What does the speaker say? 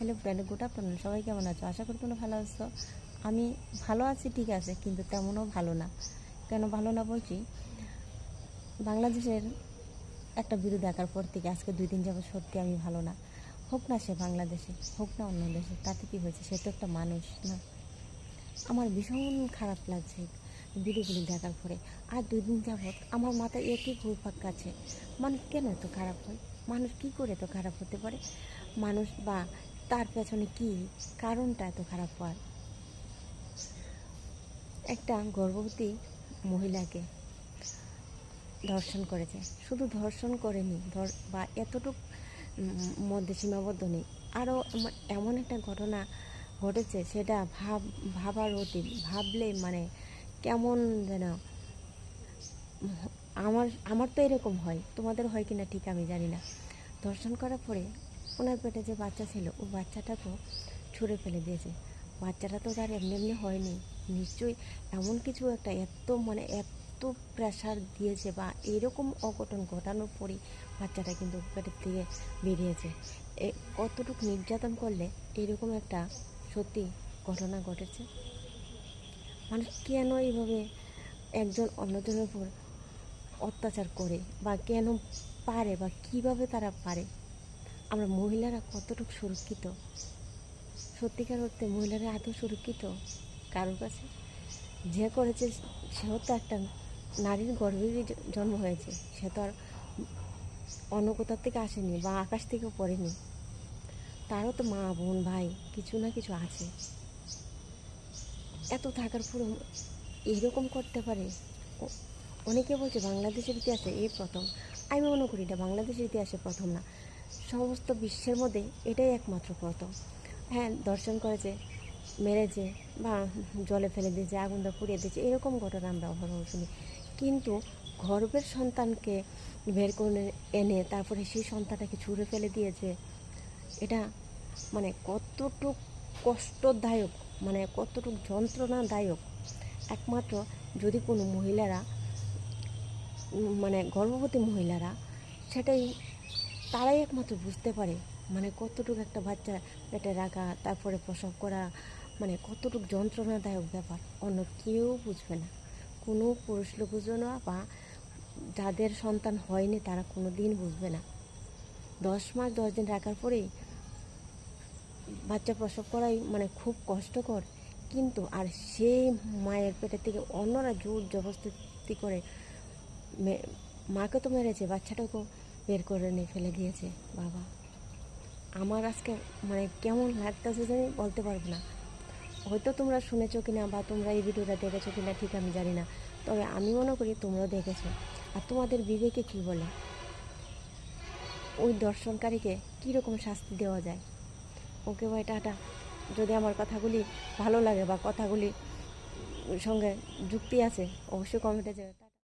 Hello friend, good afternoon. সবাই কেমন আছো? আশা করি তোমরা ভালো আছো। আমি ভালো আছি, ঠিক আছে, কিন্তু তেমনও ভালো না। কেন ভালো না বলছি, বাংলাদেশের একটা ভিডিও দেখার পর থেকে আজকে 2 দিন যাবত সত্যি আমি ভালো না। হোক না সে বাংলাদেশে, হোক না অন্য দেশে, তাতে কী হয়েছে? সে তো একটা মানুষ না? আমার ভীষণ খারাপ লাগছে ভিডিওগুলি দেখার পরে। আর 2 দিন যাবত আমার মাথায় একই ঘুরপাক কাছে, মানুষ কেন এত খারাপ হয়? মানুষ কি করে এত খারাপ হতে পারে? মানুষ বা তার পেছনে কি কারণটা এত খারাপ হওয়ার? একটা গর্ভবতী মহিলাকে ধর্ষণ করেছে। শুধু ধর্ষণ করেনি, বা এতটুক মধ্যে সীমাবদ্ধ নেই, আরও এমন একটা ঘটনা ঘটেছে, সেটা ভাবার অতীত, ভাবলে মানে কেমন যেন। আমার তো এরকম হয়, তোমাদের হয় কিনা ঠিক আমি জানি না। ধর্ষণ করার পরে ওনার পেটে যে বাচ্চা ছিল, ওই বাচ্চাটা তো ছুঁড়ে ফেলে দিয়েছে। বাচ্চাটা তো তার এমনি এমনি হয়নি, নিশ্চয়ই এমন কিছু একটা, এত প্রেশার দিয়েছে বা এরকম অঘটন ঘটানোর পরেই বাচ্চাটা কিন্তু পেটের থেকে বেরিয়েছে। কতটুকু নির্যাতন করলে এরকম একটা সত্যি ঘটনা ঘটেছে? মানুষ কেন এইভাবে একজন অন্যজনের উপর অত্যাচার করে, বা কেন পারে, বা কিভাবে তারা পারে? আমরা মহিলারা কতটুকু সুরক্ষিত? সত্যিকার অর্থে মহিলারা এত সুরক্ষিত কারোর কাছে? যে করেছে সেও তো একটা নারীর গর্ভেরই জন্ম হয়েছে, সে তো আর অন্য কোথার থেকে আসেনি বা আকাশ থেকেও পড়েনি। তারও তো মা, বোন, ভাই কিছু না কিছু আছে। এত থাকার পরেও এরকম করতে পারে? অনেকে বলছে বাংলাদেশের ইতিহাসে এই প্রথম। আমি মনে করি এটা বাংলাদেশের ইতিহাসে প্রথম না, সমস্ত বিশ্বের মধ্যে এটাই একমাত্র প্রথম। হ্যাঁ, দর্শন করেছে, মেরেছে, বা জলে ফেলে দিয়েছে, আগুন দিয়ে পুড়িয়ে দিয়েছে, এরকম ঘটনা আমরা অহরহ শুনি। কিন্তু গর্ভের সন্তানকে বের করে এনে তারপরে সেই সন্তানটাকে ছুঁড়ে ফেলে দিয়েছে, এটা কতটুক কষ্টদায়ক, কতটুক যন্ত্রণাদায়ক। একমাত্র যদি কোনো মহিলারা, গর্ভবতী মহিলারা, সেটাই তারাই একমাত্র বুঝতে পারে, কতটুকু একটা বাচ্চা পেটে রাখা, তারপরে প্রসব করা, কতটুকু যন্ত্রণাদায়ক ব্যাপার। অন্য কেউ বুঝবে না, কোনো পুরুষ লোক বুঝবে না, বা যাদের সন্তান হয়নি তারা কোনো দিন বুঝবে না। 10 মাস 10 দিন রাখার পরেই বাচ্চা প্রসব করাই খুব কষ্টকর। কিন্তু আর সেই মায়ের পেটের থেকে অন্যরা জোর জবরদস্তি করে মাকে তো মেরেছে, বাচ্চাটাকেও বের করে নিয়ে ফেলে দিয়েছে। বাবা, আমার আজকে কেমন লাগতেছে জানি বলতে পারবো না। হয়তো তোমরা শুনেছো কিনা বা তোমরা এই ভিডিওটা দেখেছো কিনা ঠিক আমি জানি না, তবে আমি মনে করি তোমরাও দেখেছো। আর তোমাদের বিবেকে কি বলে ওই দর্শনকারীকে কীরকম শাস্তি দেওয়া যায়? ওকে ভাই, টাটা। যদি আমার কথাগুলি ভালো লাগে বা কথাগুলি সঙ্গে যুক্তি আছে, অবশ্যই কমেন্টে যাবে।